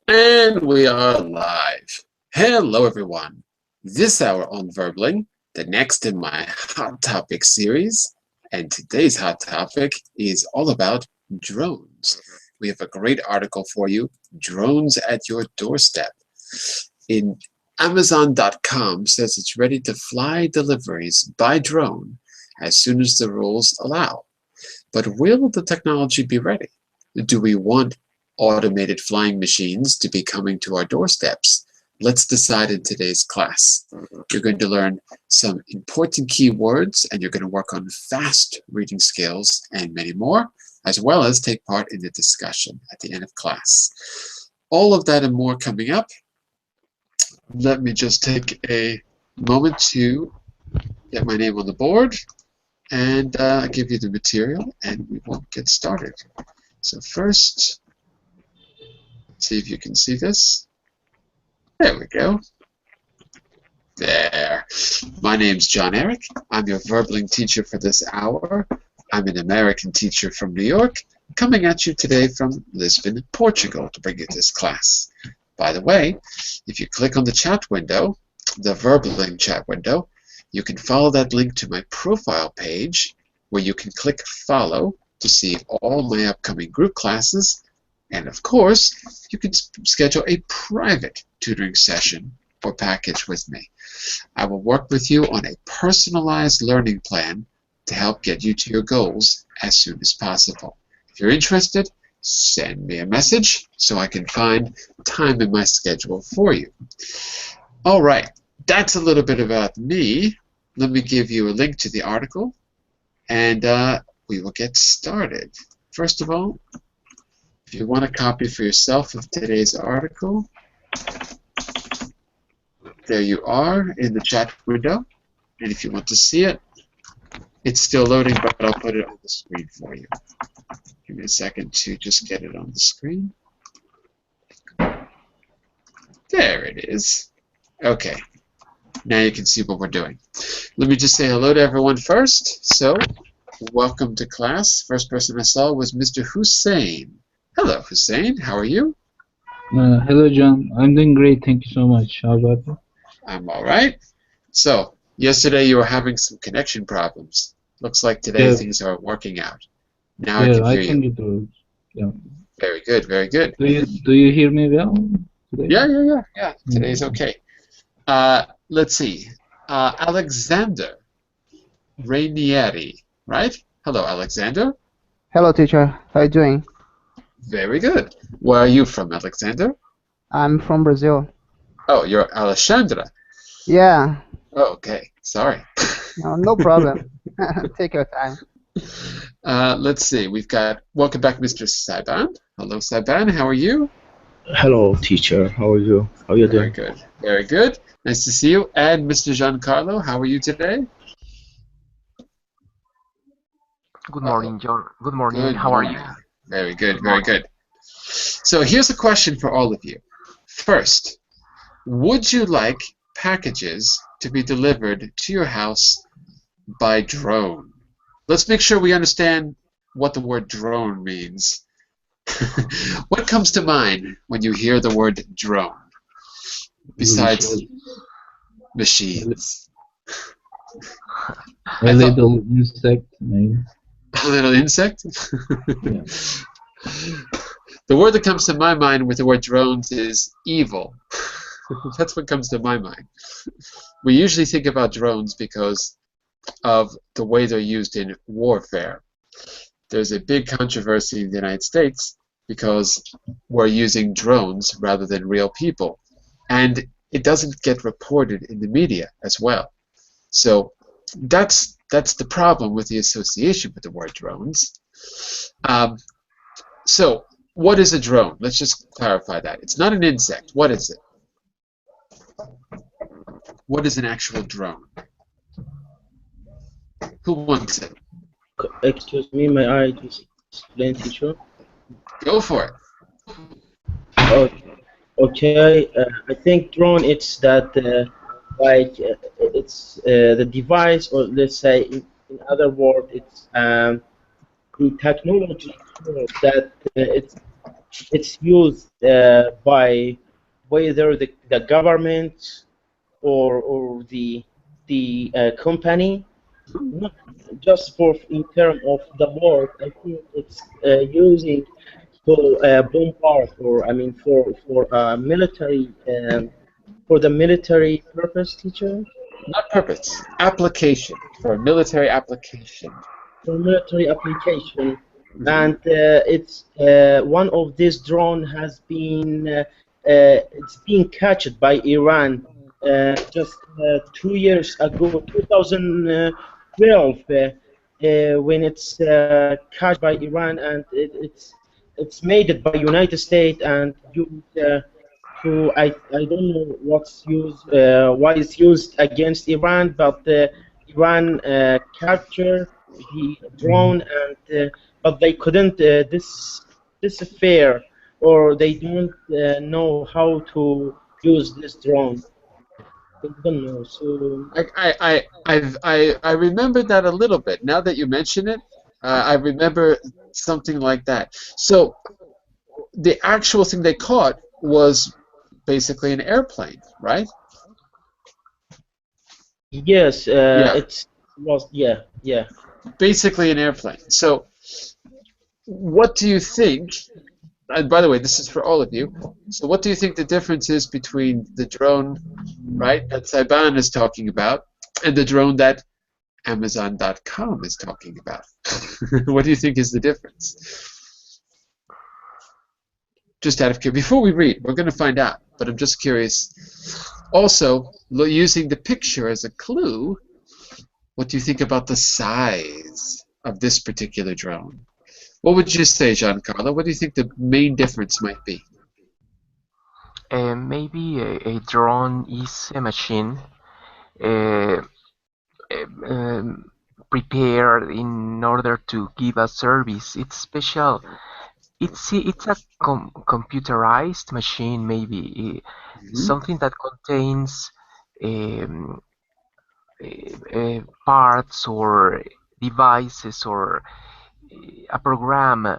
And we are live. Hello, everyone. This hour on Verbling, the next in my Hot Topic series, and today's hot topic is all about drones. We have a great article for you, Drones at Your Doorstep. In Amazon.com says it's ready to fly deliveries by drone as soon as the rules allow. But will the technology be ready? Do we want automated flying machines to be coming to our doorsteps? Let's decide in today's class. You're going to learn some important keywords, and you're going to work on fast reading skills and many more, as well as take part in the discussion at the end of class. All of that and more coming up. Let me just take a moment to get my name on the board and give you the material, and we will get started. So first, see if you can see this. There we go. There. My name's John Eric. I'm your Verbling teacher for this hour. I'm an American teacher from New York, coming at you today from Lisbon, Portugal, to bring you this class. By the way, if you click on the chat window, the Verbling chat window, you can follow that link to my profile page, where you can click follow to see all my upcoming group classes. And of course, you can schedule a private tutoring session or package with me. I will work with you on a personalized learning plan to help get you to your goals as soon as possible. If you're interested, send me a message so I can find time in my schedule for you. All right, that's a little bit about me. Let me give you a link to the article, and we will get started. First of all, if you want a copy for yourself of today's article, there you are in the chat window. And if you want to see it, it's still loading, but I'll put it on the screen for you. Give me a second to just get it on the screen. There it is. Okay. Now you can see what we're doing. Let me just say hello to everyone first. So, welcome to class. First person I saw was Mr. Hussein. Hello, Hussein. How are you? Hello, John. I'm doing great. Thank you so much. How about you? I'm all right. So, yesterday you were having some connection problems. Looks like today things are working out. Now I can hear you. Get through. Yeah. Very good, very good. Do you hear me well today? Yeah. Today's okay. Let's see. Alexander Rainieri, right? Hello, Alexander. Hello, teacher. How are you doing? Very good. Where are you from, Alexander? I'm from Brazil. Oh, you're Alexandra. Yeah. Oh, okay. Sorry. No problem. Take your time. Let's see. We've got, welcome back, Mr. Saiban. Hello, Saiban. How are you? Hello, teacher. How are you? How are you doing? Very good. Very good. Nice to see you. And Mr. Giancarlo, how are you today? Good morning, John. Good morning. How are you? Very good. Very good. So here's a question for all of you. First, would you like packages to be delivered to your house by drone? Let's make sure we understand what the word drone means. What comes to mind when you hear the word drone? Besides machines. A little insect, maybe. A little insect? Yeah. The word that comes to my mind with the word drones is evil. That's what comes to my mind. We usually think about drones because of the way they're used in warfare. There's a big controversy in the United States because we're using drones rather than real people. And it doesn't get reported in the media as well. So that's the problem with the association with the word drones. So what is a drone? Let's just clarify that. It's not an insect. What is it? What is an actual drone? Who wants it? Excuse me, may I just explain, teacher? Go for it. Okay. I think drone, it's that it's the device, or let's say in other words, it's the technology tools that it's used by whether the government or the company, not just for in terms of the work. I think it's using to bombard, or I mean for military for the military purpose, teacher. Not purpose, application, for a military application. For military application, Mhm. and it's one of these drone has been it's being catched by Iran just 2 years ago, 2012, when it's catched by Iran, and it's made it by United States and used to I don't know what's used why it's used against Iran, but Iran captured the drone, and but they couldn't this affair, or they don't know how to use this drone. They don't know. So I remember that a little bit. Now that you mention it, I remember something like that. So the actual thing they caught was basically an airplane, right? yes, Yeah, it's was yeah. basically an airplane. So what do you think? And by the way, this is for all of you. So what do you think the difference is between the drone, right, that Saiban is talking about, and the drone that Amazon.com is talking about? What do you think is the difference? Just out of curiosity. Before we read, we're going to find out, but I'm just curious. Also, using the picture as a clue, what do you think about the size of this particular drone? What would you say, Giancarlo? What do you think the main difference might be? Maybe a drone is a machine uh, prepared in order to give a service. It's special. It's a computerized machine, maybe Mhm. something that contains um, parts or devices or a program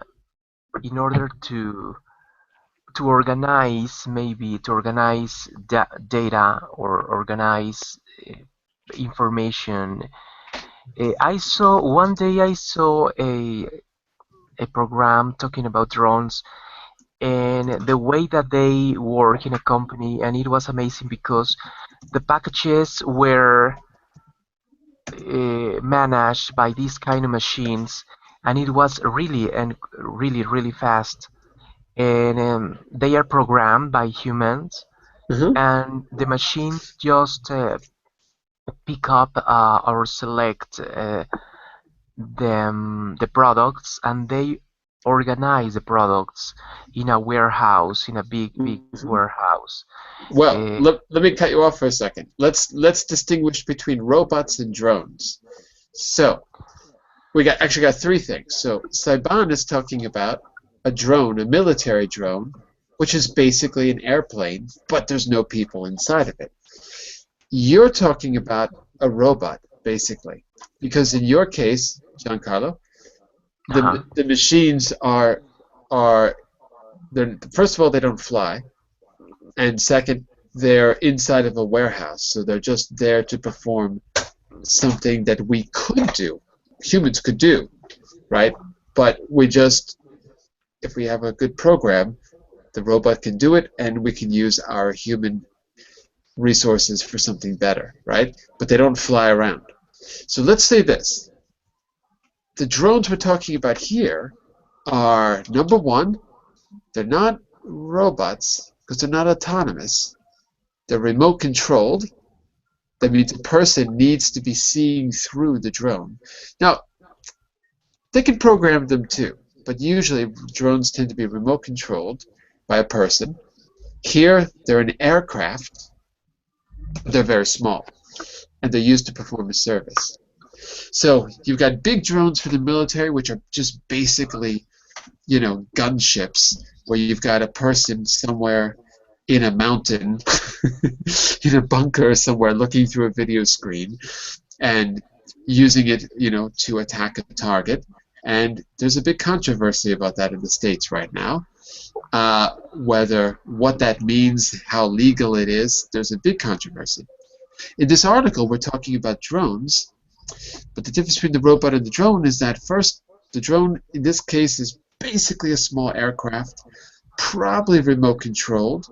in order to organize data or organize information. I saw a program talking about drones and the way that they work in a company, and it was amazing because the packages were managed by these kind of machines, and it was really fast. And they are programmed by humans, Uh-huh. and the machines just pick up or select the products, and they organize the products in a warehouse, in a big Mhm. warehouse. Well, Uh, let me cut you off for a second. Let's distinguish between robots and drones. So we actually got three things. So Saiban is talking about a drone, a military drone, which is basically an airplane, but there's no people inside of it. You're talking about a robot, basically, because in your case, Giancarlo, uh-huh. the machines are they're, first of all, they don't fly, and second, they're inside of a warehouse, so they're just there to perform something that we could do, humans could do, right? But we just, if we have a good program, the robot can do it, and we can use our human resources for something better, right? But they don't fly around. So let's say this. The drones we're talking about here are, number one, they're not robots because they're not autonomous. They're remote controlled. That means a person needs to be seeing through the drone. Now, they can program them too, but usually drones tend to be remote controlled by a person. Here, they're an aircraft. They're very small, and they're used to perform a service. So you've got big drones for the military, which are just basically, gunships, where you've got a person somewhere in a mountain, in a bunker somewhere, looking through a video screen and using it, to attack a target. And there's a big controversy about that in the States right now. Whether what that means, how legal it is, there's a big controversy. In this article, we're talking about drones, but the difference between the robot and the drone is that first, the drone in this case is basically a small aircraft, probably remote controlled.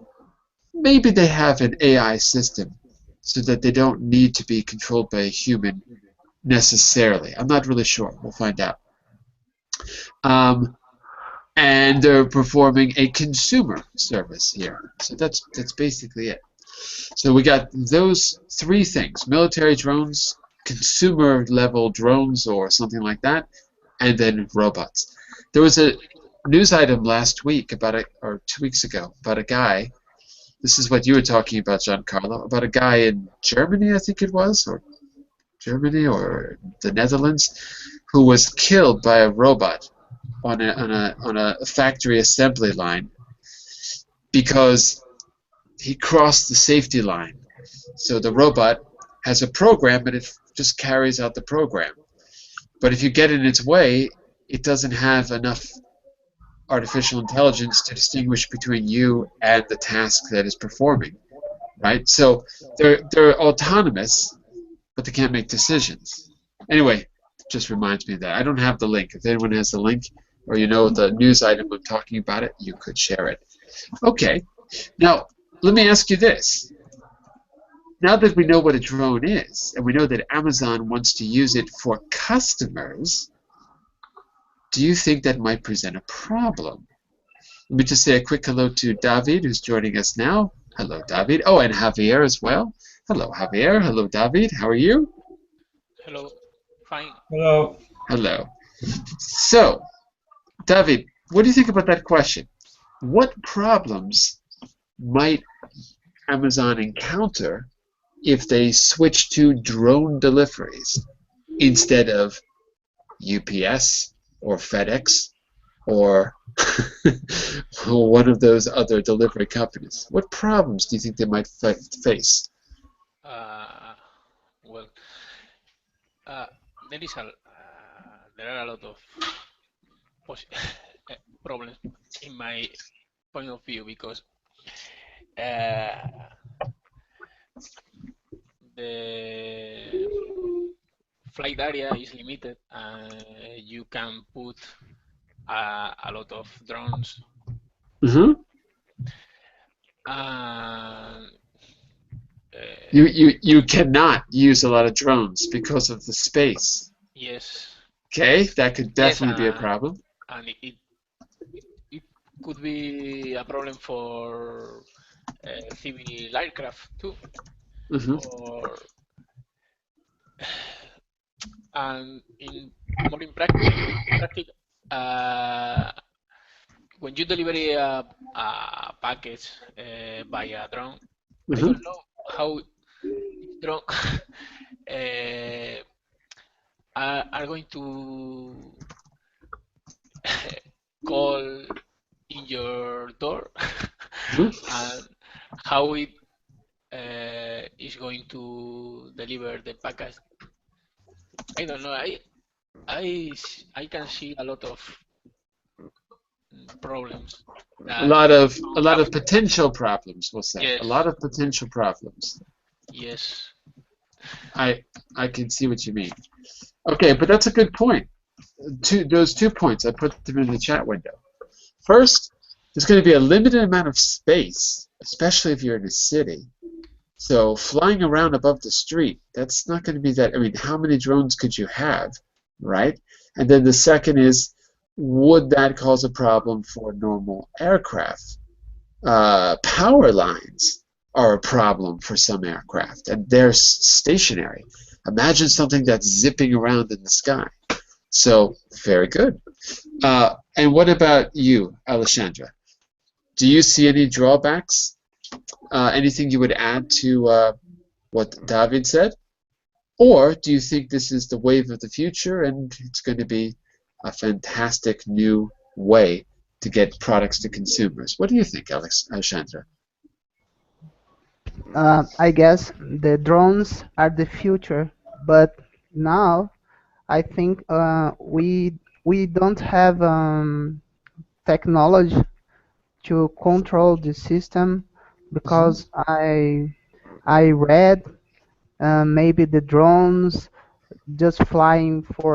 Maybe they have an AI system so that they don't need to be controlled by a human necessarily. I'm not really sure. We'll find out. Um, and they're performing a consumer service here. So that's basically it. So we got those three things: military drones, consumer level drones or something like that, and then robots. There was a news item last week or 2 weeks ago about a guy. This is what you were talking about, Giancarlo, about a guy in Germany, I think it was, or Germany or the Netherlands, who was killed by a robot on a factory assembly line because he crossed the safety line. So the robot has a program and it just carries out the program. But if you get in its way, it doesn't have enough artificial intelligence to distinguish between you and the task that is performing, right? So they're autonomous, but they can't make decisions. Anyway, it just reminds me of that. I don't have the link. If anyone has the link or you know the news item I'm talking about it, you could share it. Okay. Now, let me ask you this. Now that we know what a drone is, and we know that Amazon wants to use it for customers, do you think that might present a problem? Let me just say a quick hello to David, who's joining us now. Hello, David. Oh, and Javier as well. Hello, Javier. Hello, David. How are you? Hello, fine. Hello. Hello. So, David, what do you think about that question? What problems might Amazon encounter if they switch to drone deliveries instead of UPS or FedEx or one of those other delivery companies? What problems do you think they might face? Well, there is there are a lot of problems in my point of view because the flight area is limited and you can put a lot of drones. Mm-hmm. You cannot use a lot of drones because of the space. Yes. Okay, that could definitely Yes, be a problem. And it could be a problem for civil aircraft too. Mm-hmm. And more in practice, when you deliver a package by a drone, I don't know how drone are going to call in your door and how it is going to deliver the package. I don't know. I can see a lot of problems. A lot of potential problems, we'll say. Yes. A lot of potential problems. Yes. I can see what you mean. Okay, but that's a good point. Those 2 points, I put them in the chat window. First, there's going to be a limited amount of space, especially if you're in a city. So flying around above the street, that's not going to be that. I mean, how many drones could you have, right? And then the second is, would that cause a problem for normal aircraft? Power lines are a problem for some aircraft, and they're stationary. Imagine something that's zipping around in the sky. So, very good. And what about you, Alessandra? Do you see any drawbacks? Anything you would add to what David said? Or do you think this is the wave of the future and it's going to be a fantastic new way to get products to consumers? What do you think, Alessandra? I guess the drones are the future, but now I think we don't have technology to control the system Mhm. because I read maybe the drones just flying for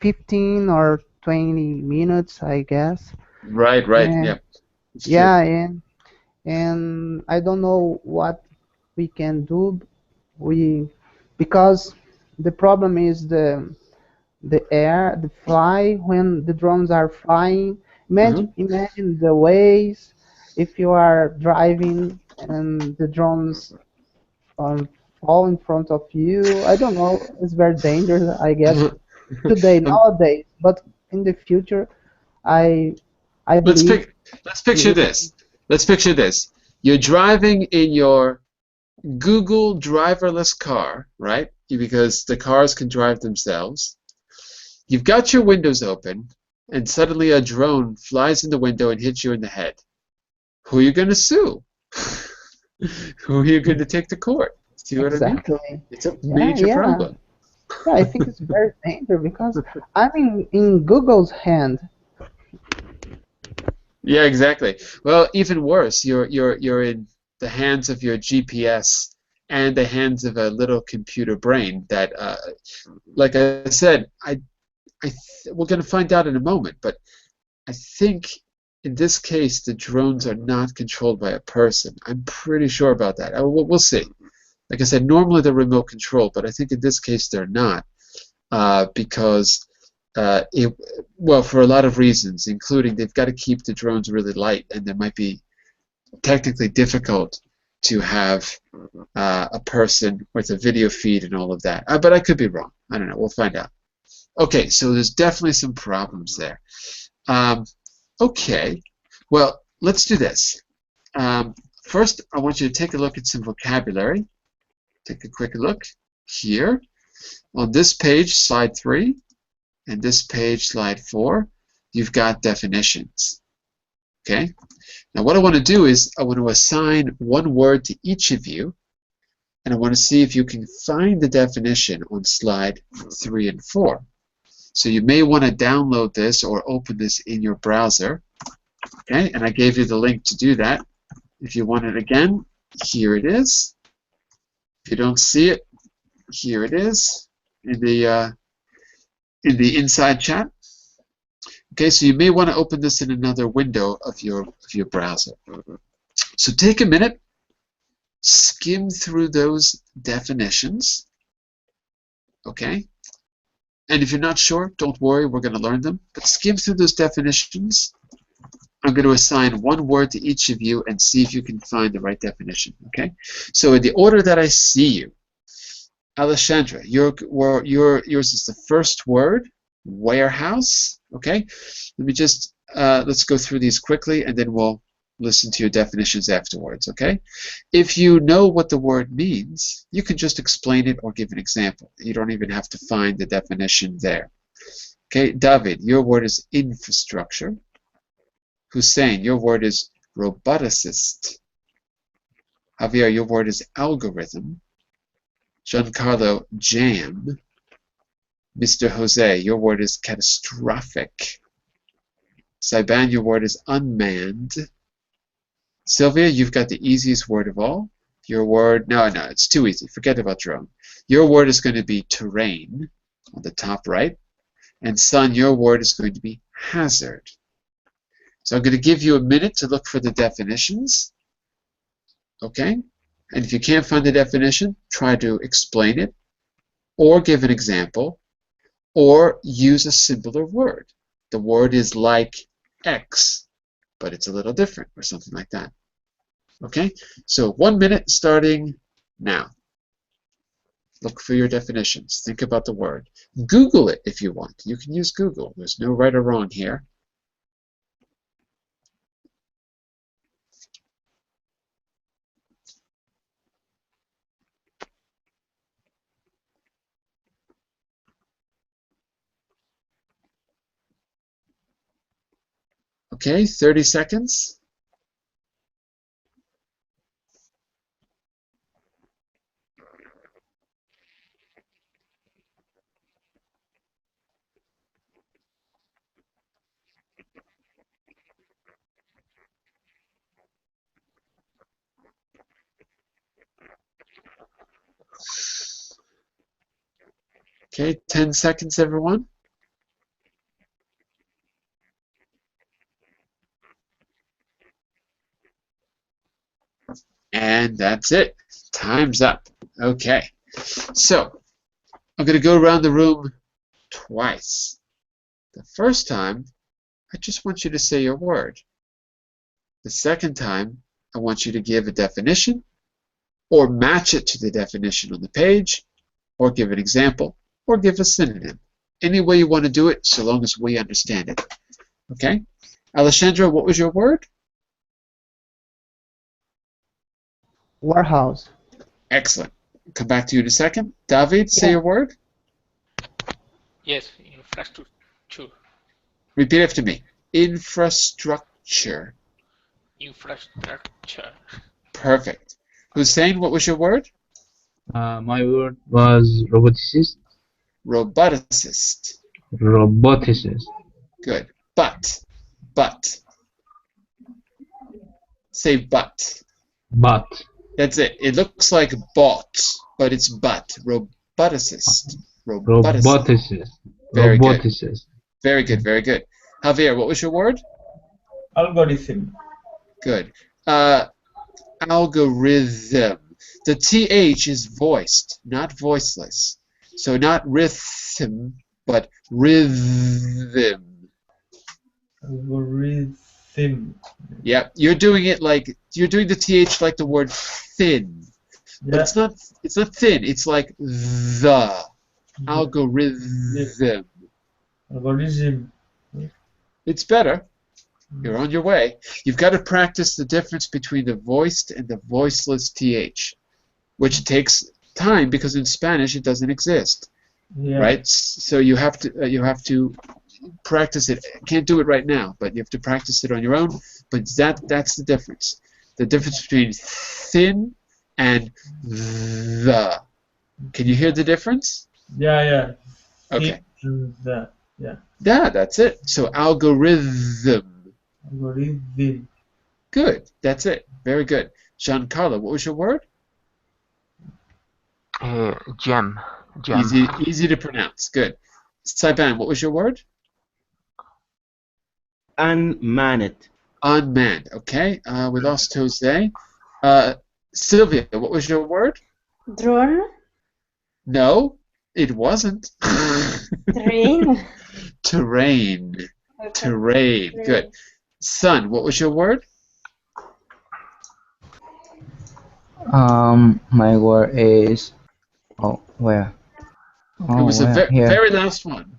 15 or 20 minutes, I guess. Right, right. And Yeah, it's true. yeah, and I don't know what we can do. We because the problem is the air, the fly when the drones are flying. Uh-huh. Imagine the ways if you are driving and the drones um, fall in front of you. I don't know. It's very dangerous, I guess, today Um, nowadays. But in the future, I I let's believe pick. Let's picture it, this. Let's picture this. You're driving in your Google driverless car, right? Because the cars can drive themselves. You've got your windows open, and suddenly a drone flies in the window and hits you in the head. Who are you going to sue? Who are you going to take to court? See what I mean? exactly. It's a Yeah, major yeah. problem. Yeah, I think it's very dangerous because I'm in Google's hand. Yeah, exactly. Well, even worse, you're in the hands of your GPS and the hands of a little computer brain that, like I said, we're going to find out in a moment, but I think in this case the drones are not controlled by a person. I'm pretty sure about that. We'll see. Like I said, normally they're remote controlled, but I think in this case they're not, because it, well, for a lot of reasons, including they've got to keep the drones really light, and they might be technically difficult to have a person with a video feed and all of that. But I could be wrong. I don't know. We'll find out. Okay, so there's definitely some problems there. Um, okay, well, let's do this. First, I want you to take a look at some vocabulary. Take a quick look here. On this page, slide 3, and this page, slide 4, you've got definitions. Okay? Now, what I want to do is I want to assign one word to each of you, and I want to see if you can find the definition on slide 3 and 4. So you may want to download this or open this in your browser. Okay, and I gave you the link to do that. If you want it again, here it is. If you don't see it, here it is in the inside chat. Okay, so you may want to open this in another window of your browser. So take a minute, skim through those definitions. Okay, and if you're not sure, don't worry, we're going to learn them. But skim through those definitions. I'm going to assign one word to each of you and see if you can find the right definition. Okay, so in the order that I see you, Alessandra, yours is the first word, warehouse. Okay, let me just let's go through these quickly, and then we'll listen to your definitions afterwards. Okay, if you know what the word means, you can just explain it or give an example. You don't even have to find the definition there. Okay, David, your word is infrastructure. Hussein, your word is roboticist. Javier, your word is algorithm. Giancarlo, jam. Mr. Jose, your word is catastrophic. Saiban, your word is unmanned. Sylvia, you've got the easiest word of all. Your word, no, it's too easy. Forget about drone. Your word is going to be terrain on the top right. And Sun, your word is going to be hazard. So I'm going to give you a minute to look for the definitions. Okay? And if you can't find the definition, try to explain it, or give an example, or use a simpler word. The word is like X, but it's a little different, or something like that. Okay? So 1 minute starting now. Look for your definitions. Think about the word. Google it if you want. You can use Google. There's no right or wrong here. Okay, 30 seconds. Okay, 10 seconds, everyone. And that's it. Time's up. Okay. So, I'm going to go around the room twice. The first time, I just want you to say your word. The second time, I want you to give a definition or match it to the definition on the page, or give an example, or give a synonym. Any way you want to do it, so long as we understand it. Okay? Alessandra, what was your word? Warehouse. Excellent. Come back to you in a second. David, say your word. Yes, infrastructure. Repeat after me. Infrastructure. Infrastructure. Perfect. Hussein, what was your word? My word was roboticist. Roboticist. Roboticist. Good. But. Say but. But. That's it. It looks like bought, but it's but. Roboticist. Roboticist. Very good. Roboticist. Very good, very good. Javier, what was your word? Algorithm. Good. Algorithm. The TH is voiced, not voiceless. So not rhythm, but rhythm. Algorithm. Yep, you're doing it like you're doing the TH like the word thin. But it's not thin, it's like the algorithm. Algorithm. It's better. You're on your way. You've got to practice the difference between the voiced and the voiceless TH, which takes time because in Spanish it doesn't exist, right? So you have to practice it. Can't do it right now, but you have to practice it on your own. But that's the difference. The difference between thin and the. Can you hear the difference? Yeah. Okay. The. Yeah. Yeah, that's it. So algorithm. Algorithm. Good. That's it. Very good. Giancarlo, what was your word? Gem. Easy to pronounce. Good. Saiban, what was your word? Unmanned. Unmanned. Okay. We lost Jose. Sylvia, what was your word? Drone. No, it wasn't. Terrain. Terrain. Okay. Terrain. Good. Sun, what was your word? My word is where? It was the very last one.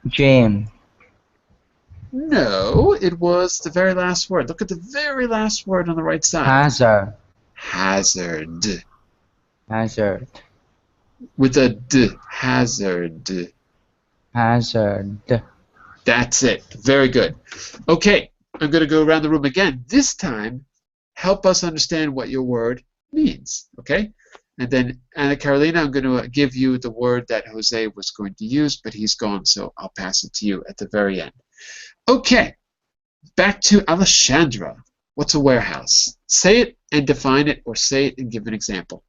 Jam. No, it was the very last word. Look at the very last word on the right side. Hazard. Hazard. Hazard. With a D. Hazard. Hazard. That's it. Very good. Okay, I'm going to go around the room again. This time, help us understand what your word means. Okay? And then, Anna Carolina, I'm going to give you the word that Jose was going to use, but he's gone, so I'll pass it to you at the very end. Okay, back to Alessandra. What's a warehouse? Say it and define it, or say it and give an example.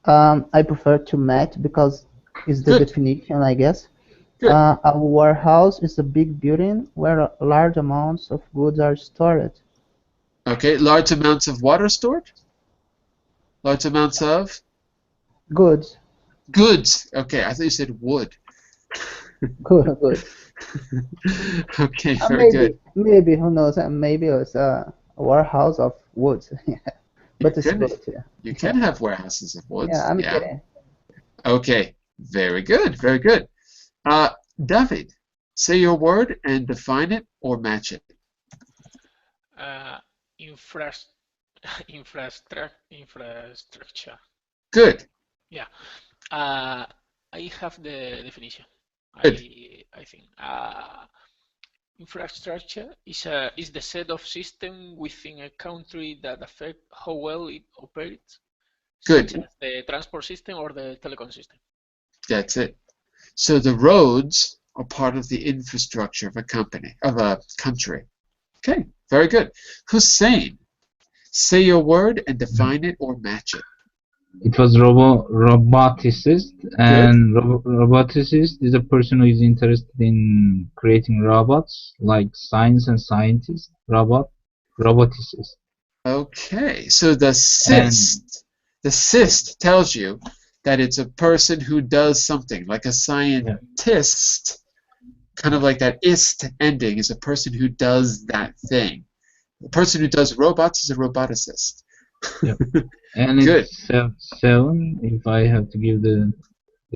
I prefer to match because it's the definition, I guess. A warehouse is a big building where large amounts of goods are stored. Okay, large amounts of what are stored? Large amounts of? Goods. Goods. Okay, I thought you said wood. Good. Okay, very good. Maybe, who knows? Maybe it's a warehouse of woods. But it's good. Yeah. You can have warehouses of woods. Yeah, I'm kidding. Okay, very good, very good. David, say your word and define it or match it. Infrastructure. Good. Yeah. I have the definition. Good. I think infrastructure is the set of systems within a country that affect how well it operates. Good. Such as the transport system or the telecom system. That's it. So the roads are part of the infrastructure of a company, of a country. Okay, very good. Hussein, say your word and define it or match it. It was roboticist, and roboticist is a person who is interested in creating robots, like science and scientist. Roboticist. Okay, so the And cyst tells you that it's a person who does something, like a Yeah. scientist, kind of like that ist ending is a person who does that thing. The person who does robots is a roboticist. yeah. And Good. it's seven. If I have to give the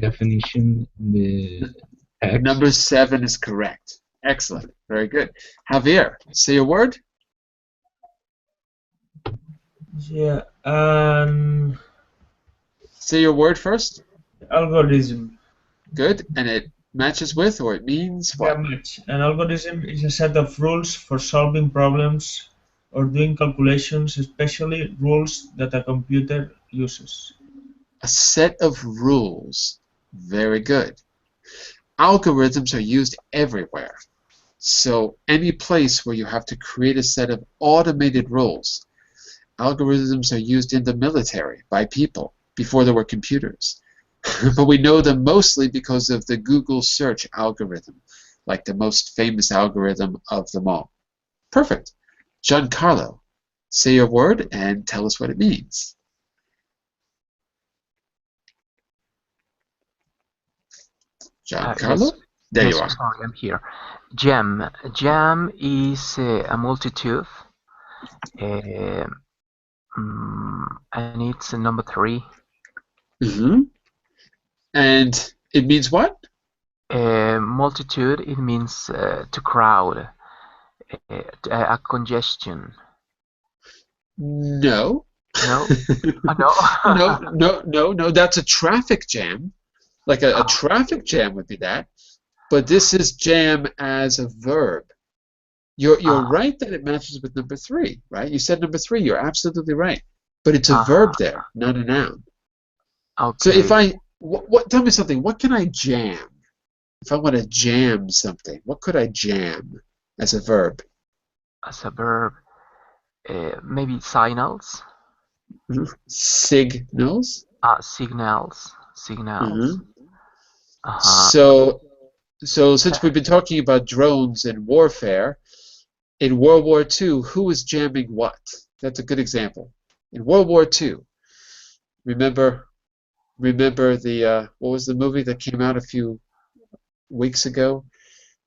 definition in the text. Number 7 is correct. Excellent. Very good. Javier, say a word. Yeah. Say your word first. Algorithm. Good. And it matches with or it means Yeah, what? much. An algorithm is a set of rules for solving problems or doing calculations, especially rules that a computer uses. A set of rules. Very good. Algorithms are used everywhere. So any place where you have to create a set of automated rules. Algorithms are used in the military by people before there were computers. But we know them mostly because of the Google search algorithm, like the most famous algorithm of them all. Perfect. Giancarlo, say your word and tell us what it means. Giancarlo? Yes, There you yes. are. Sorry, I'm here. Gem. Gem is a multitude, uh, and it's number 3. Mm-hmm. And it means what? Multitude. It means to crowd, a congestion. No. No, no. No. That's a traffic jam. Like a Ah, traffic jam would be that. But this is jam as a verb. You're ah, right that it matches with number 3, right? You said number 3. You're absolutely right. But it's a verb ah. there, not a noun. So if Okay. I tell me something. What can I jam? If I want to jam something, what could I jam as a verb? As a verb, maybe signals. Signals. Signals. Signals. Hmm. Uh-huh. So since Uh, we've been talking about drones and warfare, in World War II, who was jamming what? That's a good example. In World War II, remember the what was the movie that came out a few weeks ago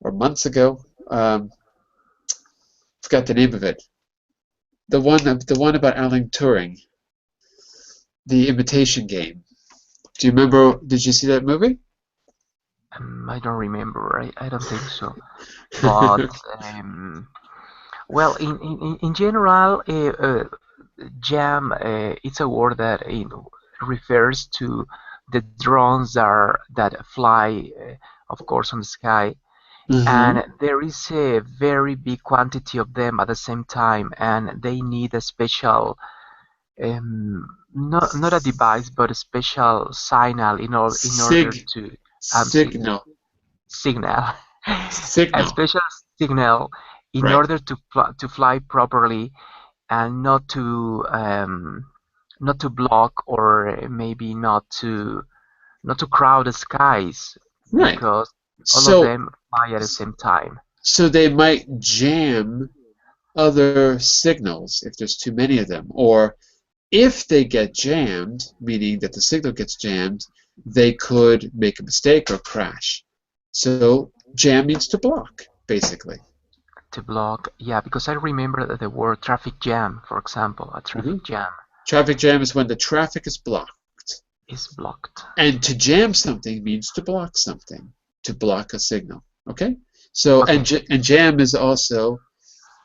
or months ago? Forgot the name of it. The one about Alan Turing, The Imitation Game. Do you remember? Did you see that movie? I don't remember. I don't think so. But well, in general, jam, it's a word that refers to the drones that fly, of course, on the sky, Mm-hmm. and there is a very big quantity of them at the same time, and they need a special, not a device, but a special signal in order Sig to see signal signal, a signal. special signal in Right. order to fly properly and not to block, or maybe not to crowd the skies, Right. because all of So them fly at the same time. so they might jam other signals if there's too many of them, or if they get jammed, meaning that the signal gets jammed, they could make a mistake or crash. So jam means to block, basically. To block, yeah, because I remember that the word traffic jam, for example, a Hmm. traffic jam Traffic jam is when the traffic is blocked. is blocked. And to jam something means to block something, to block a signal. Okay? So, Okay. and jam is also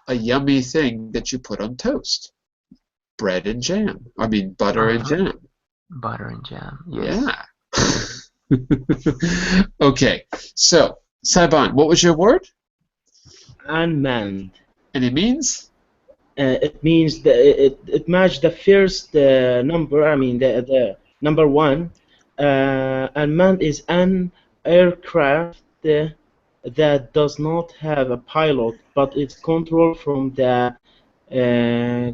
a yummy thing that you put on toast. Bread and jam. I mean, butter and Uh-huh. jam. Butter and jam, yes. Yeah. Okay, so, Saiban, what was your word? Unmanned. And it means? It means that it matched the first number. I mean the number one. Unmanned is an aircraft that does not have a pilot, but it's controlled from the uh,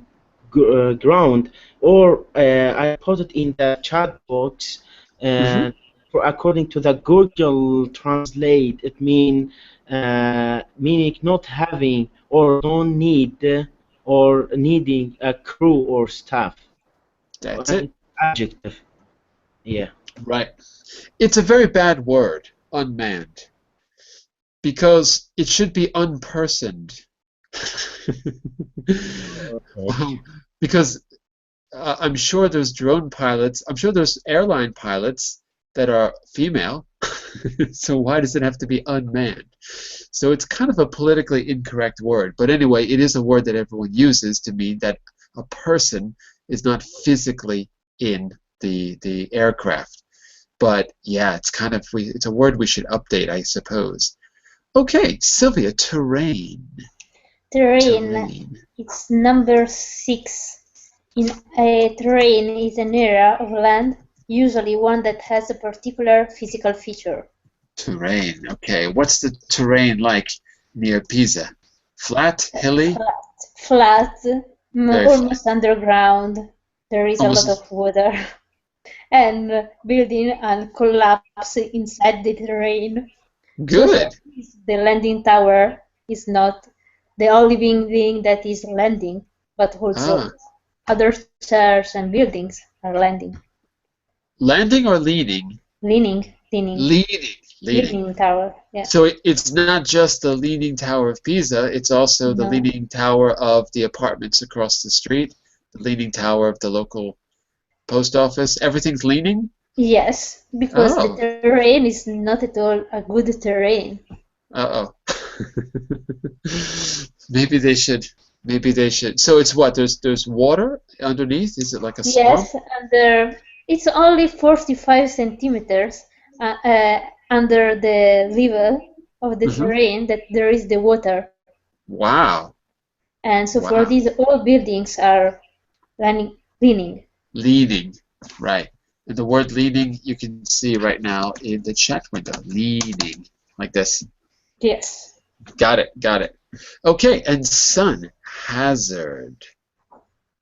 ground, or I put it in the chat box. Mm-hmm. And for according to the Google Translate, it meaning not having or don't need or needing a crew or staff. That's And it. it's adjective. Yeah. Right. It's a very bad word, unmanned, because it should be unpersoned. Okay. Because I'm sure there's drone pilots, I'm sure there's airline pilots that are female. So why does it have to be unmanned? So it's kind of a politically incorrect word. But anyway, it is a word that everyone uses to mean that a person is not physically in the aircraft. But yeah, it's a word we should update, I suppose. Okay, Sylvia, terrain. Terrain. Terrain. It's number 6. In a terrain is an area of land, usually one that has a particular physical feature. Terrain. Okay, what's the terrain like near Pisa? Flat, hilly, Flat, very flat. almost underground. There is a lot Almost of water, and building and collapse inside the terrain. So good. the landing tower is not the only building that is landing, but also Ah, other chairs and buildings are landing. landing or leaning? Leaning, Leaning, leaning. leaning tower. Yeah. So it's not just the Leaning Tower of Pisa, it's also the No. Leaning Tower of the apartments across the street, the Leaning Tower of the local post office. Everything's leaning? Yes, because the Oh, terrain is not at all a good terrain. uh-oh. Maybe they should, maybe they should. So it's what? There's water underneath? Is it like a swamp? Yes, and it's only 45 centimeters under the level of the Hmm. terrain that there is the water. Wow. And so for Wow. these, all buildings are leaning. Leaning. Right. And the word leaning you can see right now in the chat window. Leaning. Like this. Yes. Got it. Got it. Okay, and sun. Hazard.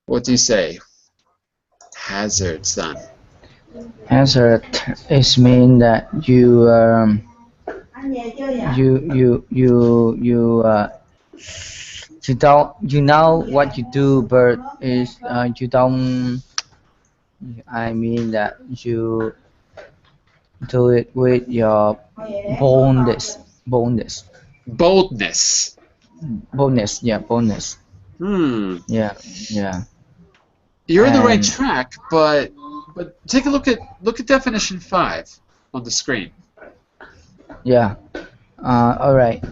What do you say? Hazard, sun. Hazard is mean that you don't you know what you do, but is you don't. I mean that you do it with your bonus, Boldness. bonus, yeah, bonus, Hmm. yeah, yeah, You're on the right and track, but take a look at definition 5 on the screen. yeah. All right.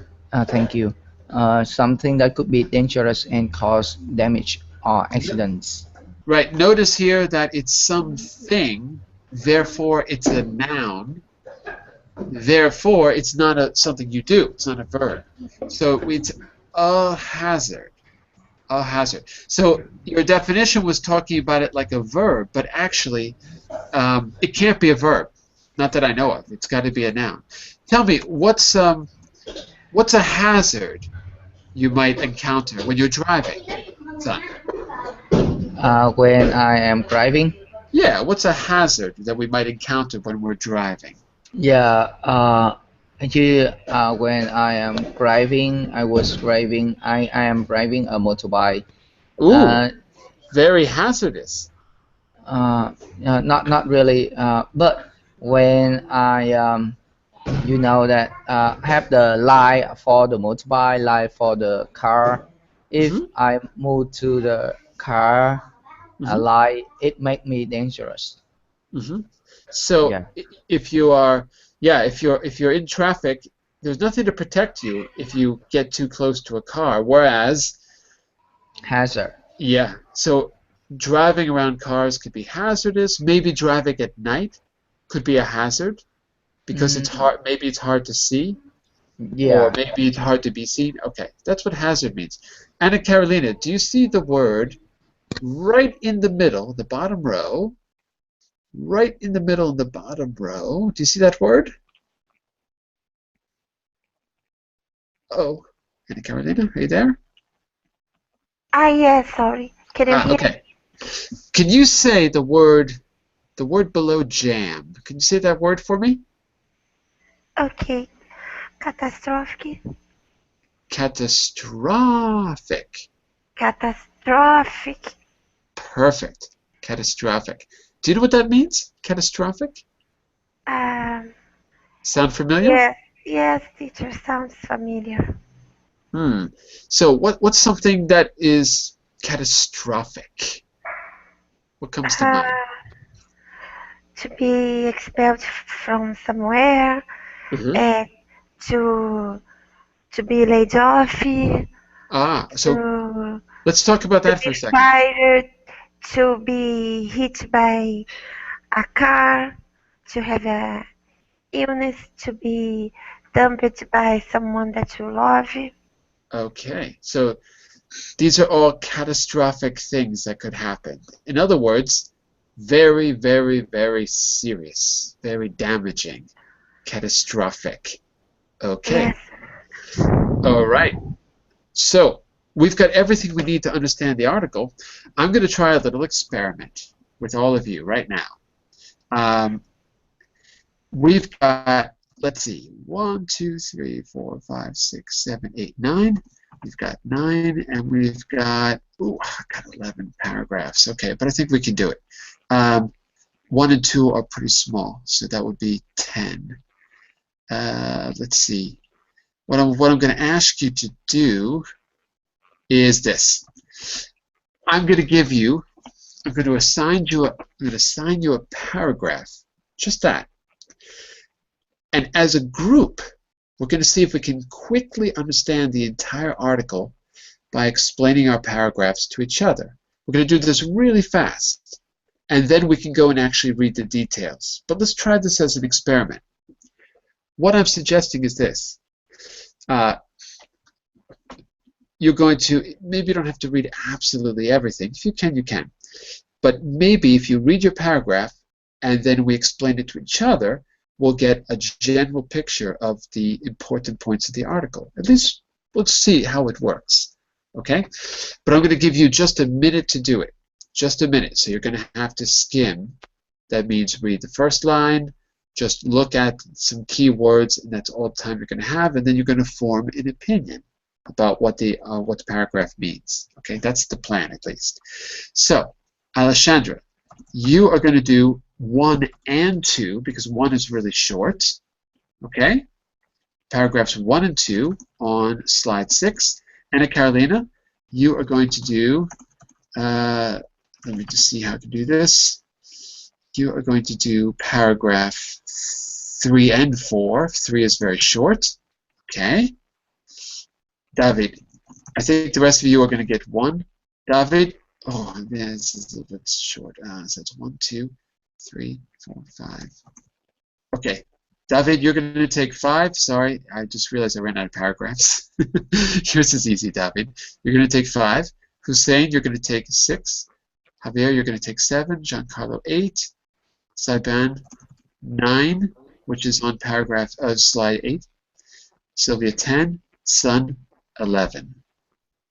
Thank you. Something that could be dangerous and cause damage or accidents. Right. Notice here that it's something, therefore it's a noun. Therefore, it's not something you do. It's not a verb. So it's a hazard. A hazard. So your definition was talking about it like a verb, but actually, it can't be a verb. Not that I know of. It's got to be a noun. Tell me, what's a hazard you might encounter when you're driving, son? When I am driving, Yeah, what's a hazard that we might encounter when we're driving? yeah. When I am driving, I am driving a motorbike. Ooh, Uh, very hazardous. not really. But when I you know that have the light for the motorbike, light for the car. If Hmm. I move to the car, a Hmm. light, it make me dangerous. Hmm. So Yeah, if you are, yeah, if you're in traffic, there's nothing to protect you if you get too close to a car. Whereas, hazard. yeah, so driving around cars could be hazardous. Maybe driving at night could be a hazard because it's Mm, hard. Maybe it's hard to see, or yeah, maybe it's hard to be seen. Okay, that's what hazard means. Anna Carolina, do you see the word right in the middle, the bottom row? Right in the middle in the bottom row. Do you see that word? Oh, Anna Carolina, are you there? Ah, yes, sorry. Can you hear? Okay. Can you say the word below jam? Can you say that word for me? Okay. Catastrophic. Catastrophic. Catastrophic. Perfect. Catastrophic. Do you know what that means? Catastrophic? Um, Sound familiar? yes, yes, teacher, sounds familiar. So what's something that is catastrophic? What comes to mind? To be expelled from somewhere, and to be laid off, So to let's talk about that for be a second. fired, to be hit by a car, to have a illness, to be dumped by someone that you love. Okay, so these are all catastrophic things that could happen. In other words, very, very, very serious, very damaging, catastrophic. Okay, Yes. all right. So we've got everything we need to understand the article. I'm going to try a little experiment with all of you right now. We've got, let's see, 1, 2, 3, 4, 5, 6, 7, 8, 9. We've got 9, and we've got, I've got 11 paragraphs. Okay, but I think we can do it. 1 and 2 are pretty small, so that would be 10. Let's see. What I'm going to ask you to do is this. I'm going to assign you a paragraph, just that. And as a group, we're going to see if we can quickly understand the entire article by explaining our paragraphs to each other. We're going to do this really fast, and then we can go and actually read the details. But let's try this as an experiment. What I'm suggesting is this. You're going to, maybe you don't have to read absolutely everything. If you can, you can. But maybe if you read your paragraph and then we explain it to each other, we'll get a general picture of the important points of the article. At least let's see how it works. Okay? But I'm going to give you just a minute to do it. Just a minute. So you're going to have to skim. That means read the first line, just look at some key words, and that's all the time you're going to have, and then you're going to form an opinion about what the paragraph means. Okay, that's the plan at least. So, Alessandra, you are going to do 1 and 2 because 1 is really short. Okay, paragraphs 1 and 2 on slide 6. Anna Carolina, you are going to do. Let me just see how to do this. You are going to do paragraph 3 and 4. 3 is very short. Okay. David, I think the rest of you are going to get 1. David, oh, man, this is a bit short. So it's 1, 2, 3, 4, 5. Okay. David, you're going to take 5. Sorry, I just realized I ran out of paragraphs. Yours is easy, David. You're going to take 5. Hussein, you're going to take 6. Javier, you're going to take 7. Giancarlo, 8. Saiban, 9, which is on paragraph slide 8. Sylvia, 10. Sun, 11.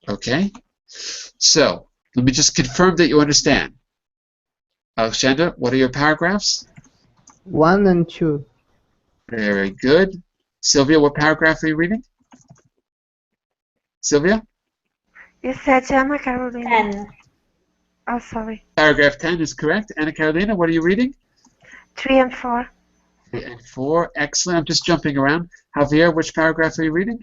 Okay? So, let me just confirm that you understand. Alexander, what are your paragraphs? 1 and 2. Very good. Sylvia, what paragraph are you reading? Sylvia? You said Anna Carolina. 10. Oh, sorry. Paragraph 10 is correct. Anna Carolina, what are you reading? 3 and 4. 3 and 4. Excellent. I'm just jumping around. Javier, which paragraph are you reading?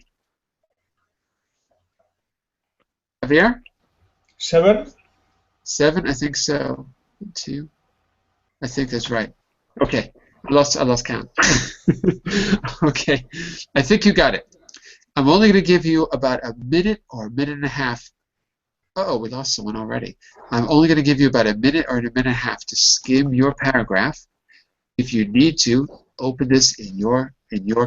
Javier? 7. 7, I think so. 2. I think that's right. Okay. I lost count. Okay. I think you got it. I'm only going to give you about a minute or a minute and a half. Uh-oh, we lost someone already. I'm only going to give you about a minute or a minute and a half to skim your paragraph. If you need to, open this in your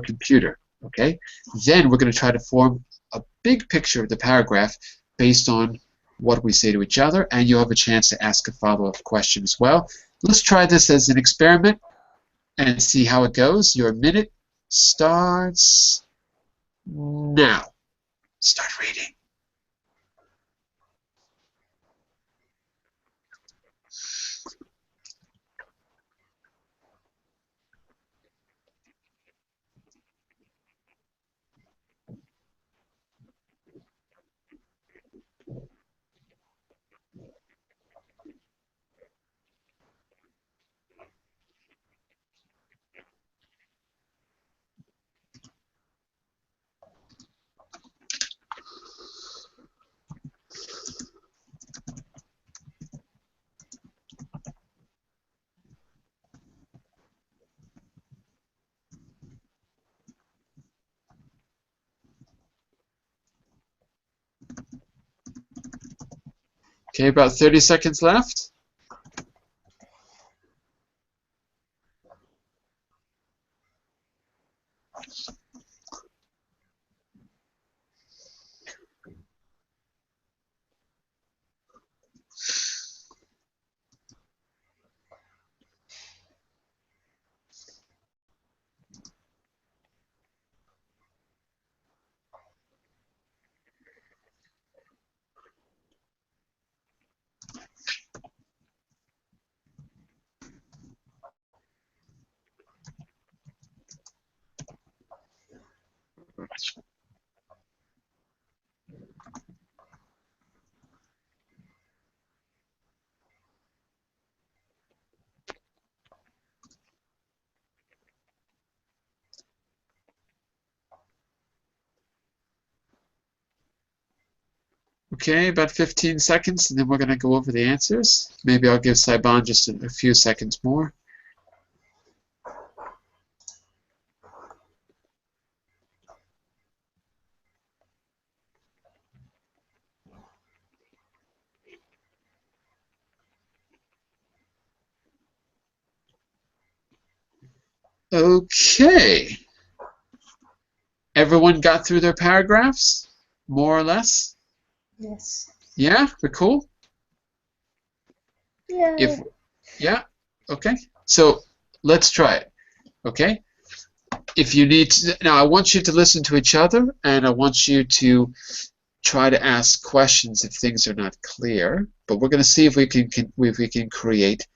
computer. Okay? Then we're going to try to form a big picture of the paragraph based on what we say to each other, and you'll have a chance to ask a follow-up question as well. Let's try this as an experiment and see how it goes. Your minute starts now. Start reading. Okay, about 30 seconds left. Okay, about 15 seconds, and then we're going to go over the answers. Maybe I'll give Saiban just a few seconds more. Okay. Everyone got through their paragraphs, more or less? Yes. Yeah, we're cool? Yeah. Yeah, okay. So let's try it, okay? If you need to, now I want you to listen to each other, and I want you to try to ask questions if things are not clear. But we're going to see if we can create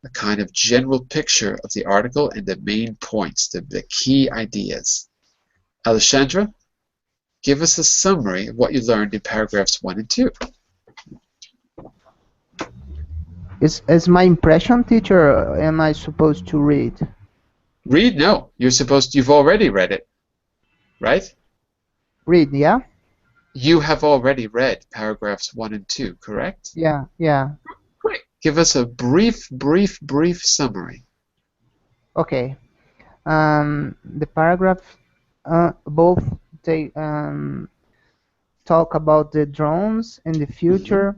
a kind of general picture of the article and the main points, the key ideas. Alexandra, give us a summary of what you learned in paragraphs 1 and 2. Is my impression, teacher? Am I supposed to read? Read? No, you've already read it, right? Read, yeah? You have already read paragraphs 1 and 2, correct? Yeah, yeah. Great. Give us a brief summary. Okay. The paragraph both they talk about the drones in the future,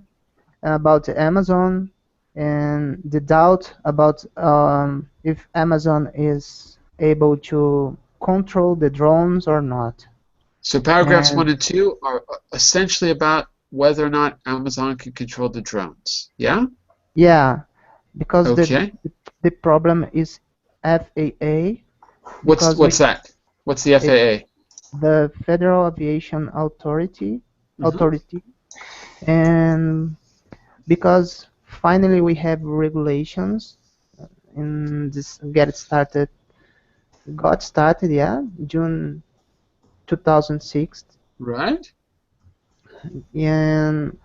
about Amazon, and the doubt about if Amazon is able to control the drones or not. So paragraphs 1 And and 2 are essentially about whether or not Amazon can control the drones. Yeah? yeah, because Okay. the problem is FAA, because What's that? What's the it's FAA? the Federal Aviation Authority, and because finally we have regulations in this got started, yeah, June 2006, Right? and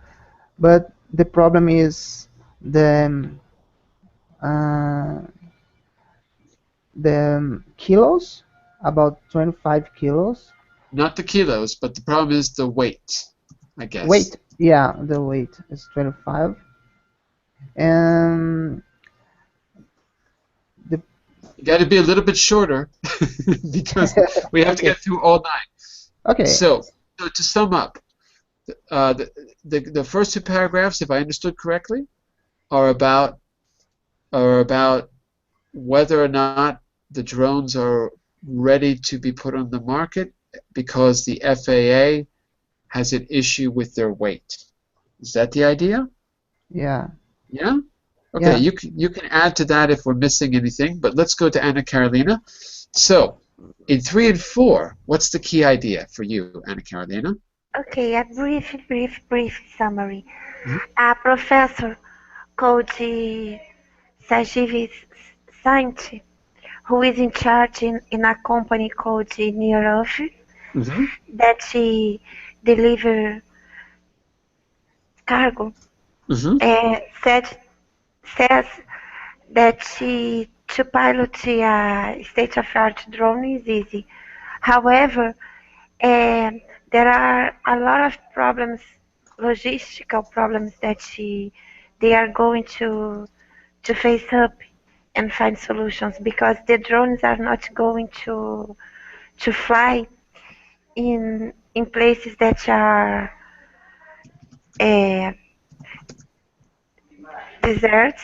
but the problem is uh, the kilos, about 25 kilos. Not the kilos, but the problem is the weight, I guess. Weight, yeah, the weight is 25, and the You got to be a little bit shorter because we have to okay, get through all nine. okay, So to sum up, uh, the, the first two paragraphs, if I understood correctly, are about whether or not the drones are ready to be put on the market because the FAA has an issue with their weight. Is that the idea? yeah, Yeah? Okay, yeah. you can add to that if we're missing anything, but let's go to Anna Carolina. So, in 3 and 4, what's the key idea for you, Anna Carolina? Okay, a brief summary. A professor called Sajiv Saint, who is in charge in a company called Near Earth, Mm-hmm. that she deliver cargo, Mm-hmm. says that to pilot a state-of-art drone is easy. However, there are a lot of problems, logistical problems that they are going to face up and find solutions, because the drones are not going to fly in places that are uh, deserts,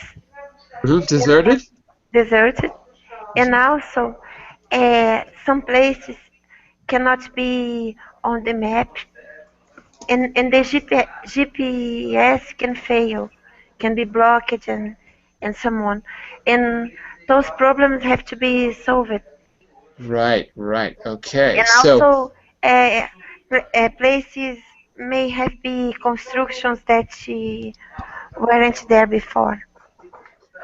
Deserted? deserted, and also some places cannot be on the map, and the GPS can fail, can be blocked, and so on. And those problems have to be solved. Right, right. Okay. And So also, places may have be constructions that weren't there before.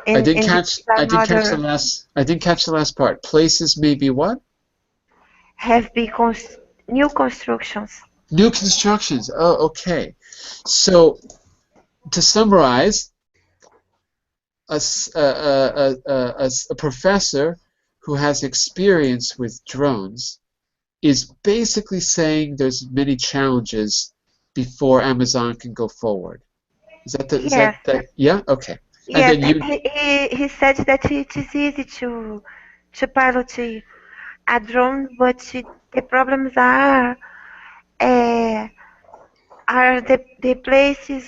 And this is another I didn't catch the last part. Places may be what? have be new constructions. New constructions. Oh, okay. So to summarize, a professor who has experience with drones is basically saying there's many challenges before Amazon can go forward. Is Yes, that yeah? Okay. And yes. then you He said that it is easy to pilot a drone, but the problems uh, are the places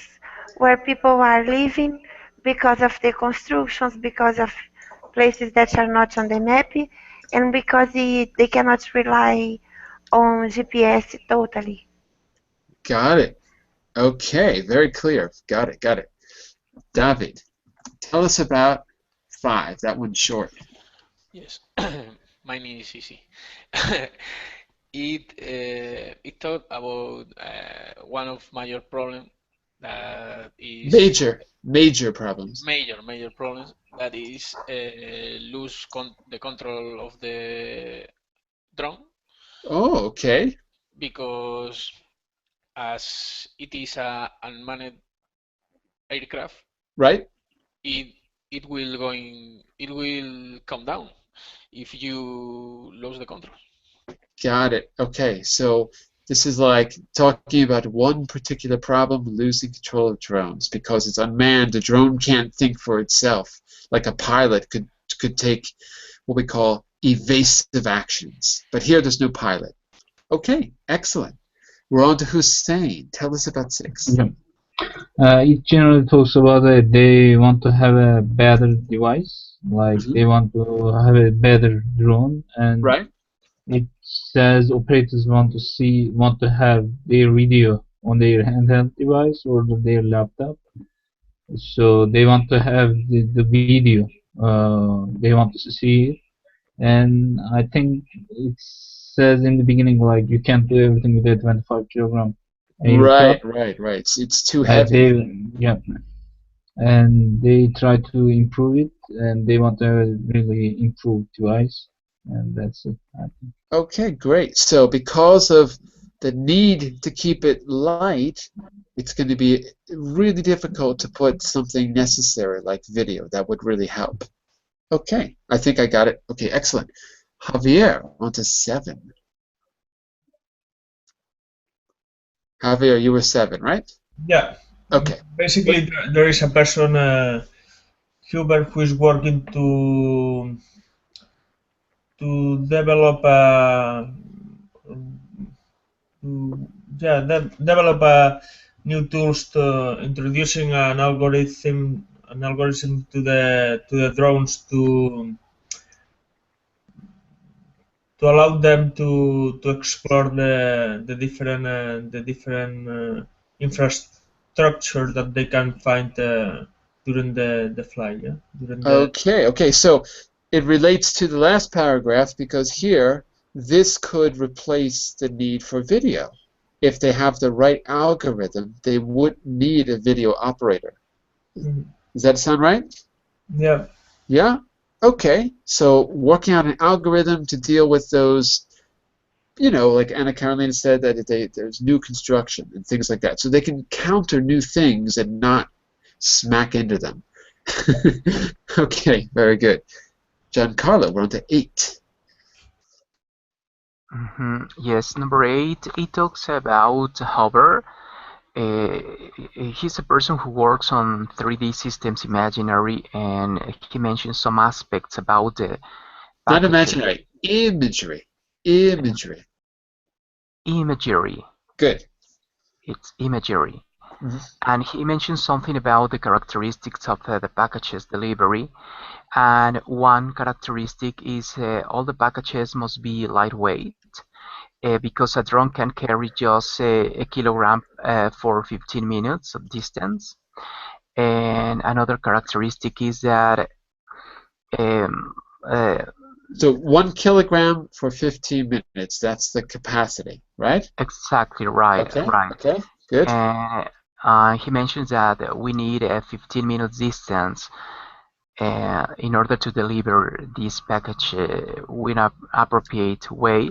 where people are living because of the constructions, because of places that are not on the map, and because they cannot rely on GPS totally. got it. Okay, very clear. Got it, got it. David, tell us about 5. That one's short. Yes, mine is easy. It talked about one of major problem that is Major problems. major problems that is lose the control of the drone Oh, okay. because as it is a unmanned aircraft, Right? it it will come down if you lose the control. Got it. Okay, so this is like talking about one particular problem, losing control of drones. Because it's unmanned, the drone can't think for itself. Like a pilot could take what we call evasive actions. But here there's no pilot. Okay, excellent. We're on to Hussein. Tell us about 6. Yeah. It generally talks about they want to have a better device, like they want to have a better drone, and Right? it says operators want to have their video on their handheld device or their laptop. So they want to have the video. They want to see it, and I think it says in the beginning like you can't do everything with a 25 kilogram Right, aircraft. right, right. It's too heavy. They yeah, and they try to improve it, and they want to really improve device, and that's it. I think. Okay, great. So because of the need to keep it light, it's going to be really difficult to put something necessary like video. That would really help. Okay, I think I got it. Okay, excellent. Javier, on to 7. Javier, you were 7, right? Yeah. Okay. Basically, there is a person, Hubert, who is working to develop a develop a new tools to introducing an algorithm to the drones to allow them to explore the different infrastructure that they can find during the flight, yeah, during the. Okay, okay. So it relates to the last paragraph because here this could replace the need for video. If they have the right algorithm, they wouldn't need a video operator. Does that sound right? Yeah. Yeah? Okay. So working out an algorithm to deal with those, like Anna Carolina said, that there's new construction and things like that. So they can counter new things and not smack into them. Okay, very good. Giancarlo, we're on to 8. Yes, number 8, it talks about Hover. Uh, he's a person who works on 3D systems imaginary, and he mentions some aspects about the Not packages. imaginary, imagery. Imagery. Imagery. Good. It's imagery. And he mentioned something about the characteristics of the packages delivery. And one characteristic is all the packages must be lightweight because a drone can carry just a kilogram for 15 minutes of distance. And another characteristic is that um, uh, So 1 kilogram for 15 minutes, that's the capacity, right? exactly right, Okay, right. okay, good. He mentions that we need a 15-minute distance in order to deliver this package in an appropriate way.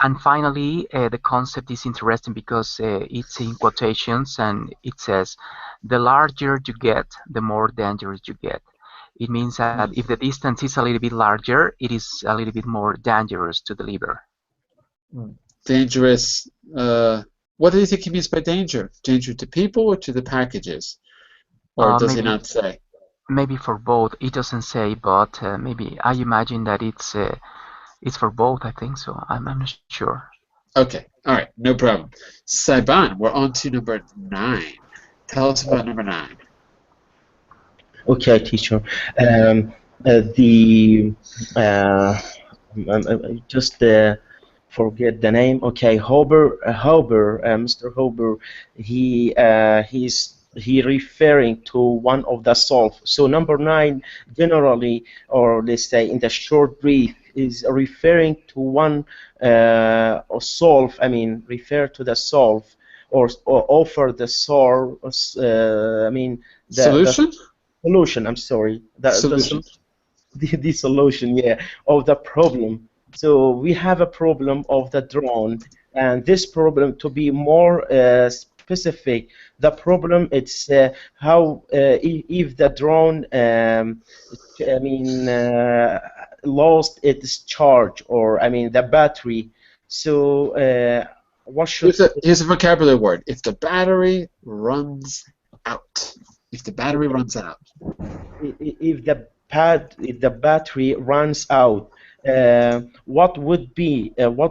And finally, the concept is interesting because it's in quotations and it says, the larger you get, the more dangerous you get. It means that if the distance is a little bit larger, it is a little bit more dangerous to deliver. Dangerous. What do you think he means by danger? Danger to people or to the packages? Or does he Maybe not say? maybe for both. It doesn't say, but maybe I imagine that it's for both. I think so. I'm not sure. Okay, all right, no problem. Saiban, we're on to number 9. Tell us about number 9. Okay, teacher. The just forget the name. Okay, Mr. Hober, he referring to one of the solve. So number 9 generally, or let's say in the short brief, is referring to one solve. I mean, refer to the solve or offer the solve. I mean the Solution? solution. I'm sorry. Solution. The solution, yeah, of the problem. So we have a problem of the drone, and this problem, to be more specific, the problem it's how if the drone, I mean, lost its charge, or I mean the battery. So what should Here's a vocabulary word. If the battery runs out. If the battery runs out. if the battery runs out, what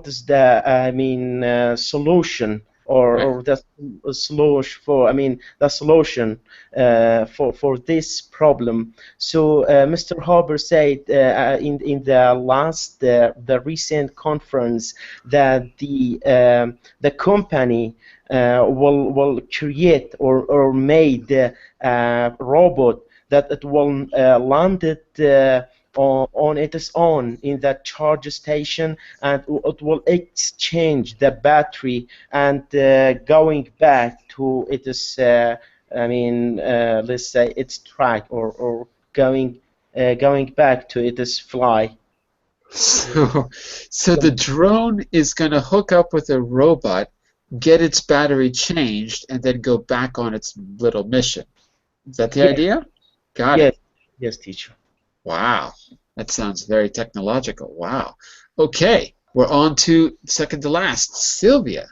is the I mean solution, or the solution for, I mean the solution for this problem? So Mr. Haber said in the last the recent conference that the company will create or made a robot that it will land it on its own in that charge station, and it will exchange the battery and going back to its I mean let's say its track, or going back to its fly. So the drone is going to hook up with a robot, get its battery changed, and then go back on its little mission. Is that the idea? Got it. Yes, teacher. Wow, that sounds very technological. Wow. Okay, we're on to second to last. Sylvia.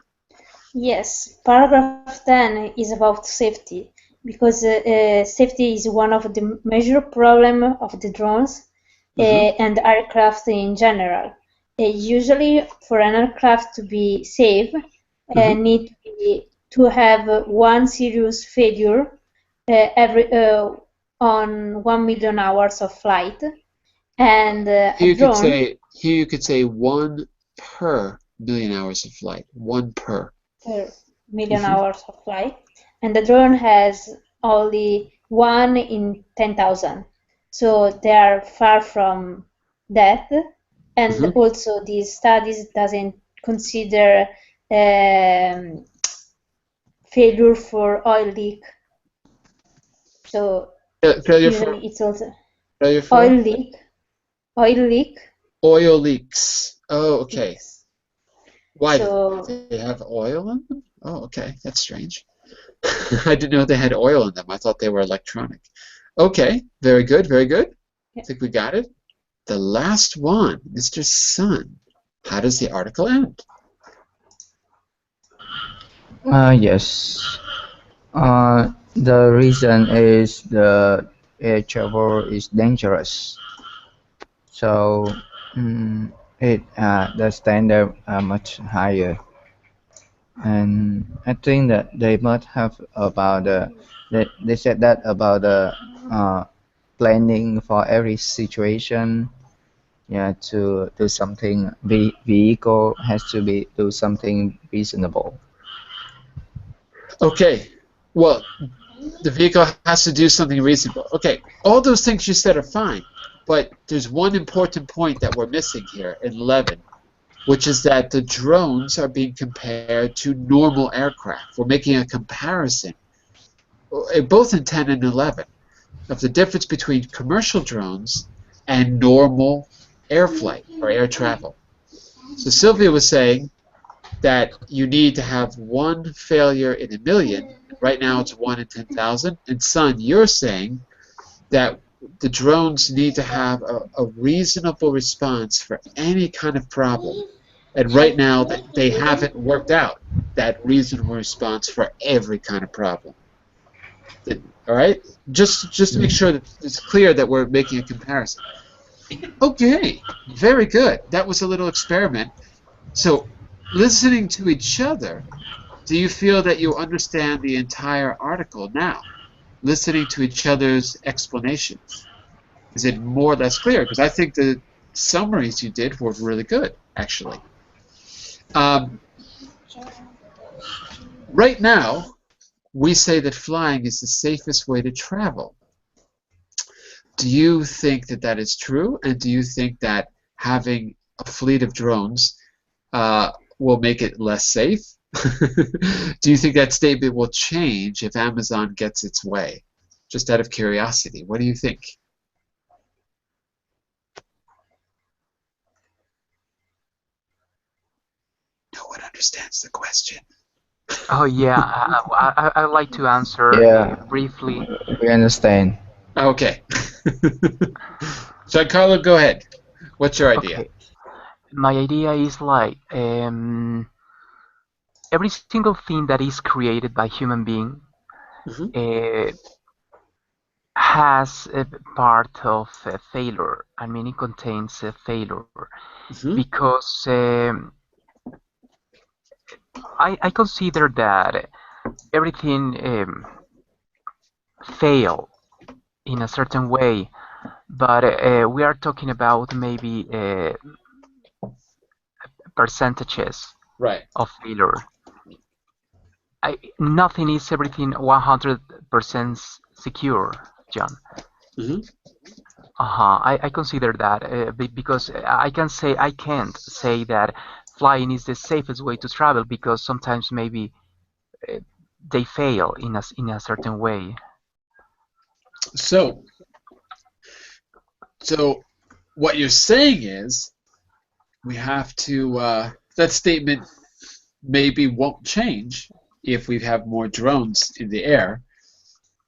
Yes, paragraph 10 is about safety, because safety is one of the major problems of the drones and aircraft in general. Usually, for an aircraft to be safe, need to have one serious failure every on 1 million hours of flight, and Here you could say 1 per million hours of flight. 1 per million hours of flight, and the drone has only 1 in 10,000. So they are far from that, and also these studies doesn't consider failure for oil leak. So usually it's also oil leak. Oil leaks. Oh, okay. Yes. Why do they have oil in them? Oh, okay. That's strange. I didn't know they had oil in them. I thought they were electronic. Okay, very good, very good. I think we got it. The last one, Mr. Sun. How does the article end? Yes. The reason is the air travel is dangerous. So the standard are much higher. and I think that they must have about they said that about the uh, planning for every situation. Yeah, to do something. Vehicle has to be do something reasonable. Okay. Well, the vehicle has to do something reasonable. Okay. All those things you said are fine, but there's one important point that we're missing here in 11, which is that the drones are being compared to normal aircraft. We're making a comparison, both in 10 and 11, of the difference between commercial drones and normal air flight or air travel. So Sylvia was saying that you need to have one failure in a million. Right now it's 1 in 10,000. And Sun, you're saying that the drones need to have a reasonable response for any kind of problem. And right now they haven't worked out that reasonable response for every kind of problem. All right? Just to make sure that it's clear that we're making a comparison. Okay, very good. That was a little experiment. So, listening to each other, do you feel that you understand the entire article now? Listening to each other's explanations. Is it more or less clear? Because I think the summaries you did were really good, actually. Right now, we say that flying is the safest way to travel. Do you think that that is true? And do you think that having a fleet of drones will make it less safe? Do you think that statement will change if Amazon gets its way? Just out of curiosity, what do you think? No one understands the question. Oh yeah, I'd like to answer Yeah, briefly. we understand. Okay. Giancarlo, go ahead. What's your idea? Okay, my idea is like every single thing that is created by human being uh, has a part of a failure. I mean, it contains a failure because I consider that everything fail in a certain way, but we are talking about maybe percentages of failure. Nothing is everything 100% secure, John. I consider that because I can't say that flying is the safest way to travel because sometimes maybe they fail in a certain way. So what you're saying is we have to that statement maybe won't change if we have more drones in the air,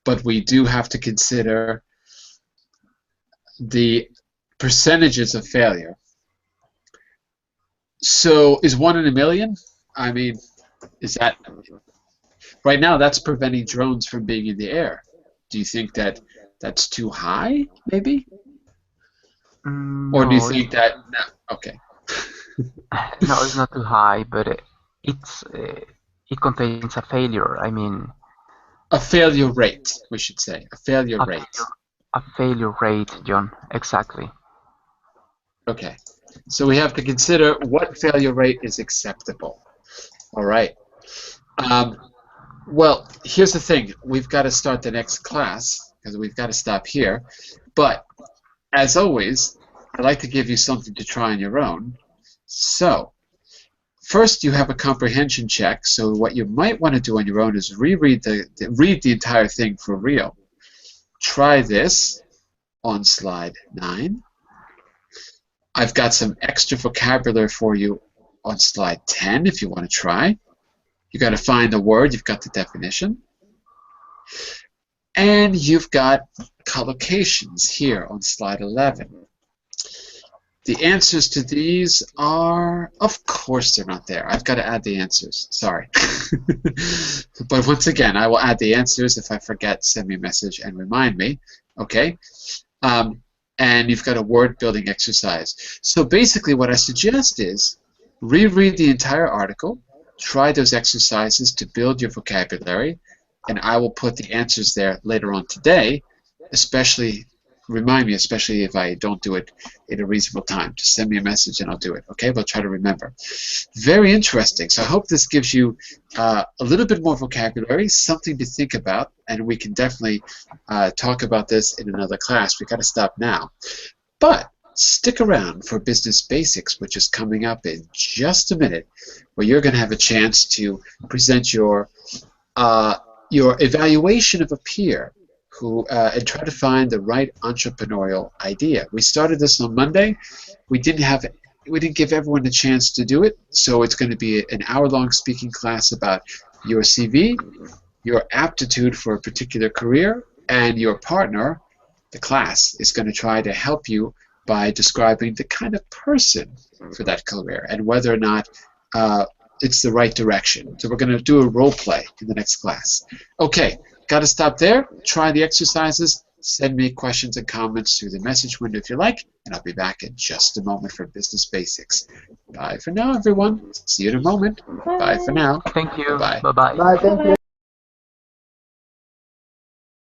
but we do have to consider the percentages of failure. So is 1 in a million? I mean, is that right now that's preventing drones from being in the air? Do you think that that's too high, maybe? No, or do you think that no? Okay. No, it's not too high, but it contains a failure. I mean, a failure rate, we should say, a failure rate. A failure rate, John. Exactly. Okay. So we have to consider what failure rate is acceptable. All right. Well, here's the thing. We've got to start the next class because we've got to stop here. But as always, I'd like to give you something to try on your own. So first, you have a comprehension check. So what you might want to do on your own is read the entire thing for real. Try this on slide 9. I've got some extra vocabulary for you on slide 10 if you want to try. You've got to find the word, you've got the definition. And you've got collocations here on slide 11. The answers to these are, of course they're not there. I've got to add the answers, sorry. But once again, I will add the answers. If I forget, send me a message and remind me, okay? And you've got a word building exercise. So basically what I suggest is reread the entire article, try those exercises to build your vocabulary, and I will put the answers there later on today, especially remind me, especially if I don't do it in a reasonable time. Just send me a message and I'll do it, okay? But I'll try to remember. Very interesting. So I hope this gives you a little bit more vocabulary, something to think about, and we can definitely talk about this in another class. We've got to stop now. But stick around for Business Basics, which is coming up in just a minute, where you're going to have a chance to present your evaluation of a peer who and try to find the right entrepreneurial idea. We started this on Monday. We didn't give everyone a chance to do it, so it's going to be an hour-long speaking class about your CV, your aptitude for a particular career, and your partner, the class, is going to try to help you by describing the kind of person for that career and whether or not it's the right direction. So we're going to do a role play in the next class. Okay, got to stop there. Try the exercises. Send me questions and comments through the message window if you like, and I'll be back in just a moment for Business Basics. Bye for now, everyone. See you in a moment. Bye for now. Thank you. Bye-bye. Bye-bye. Bye. Thank you.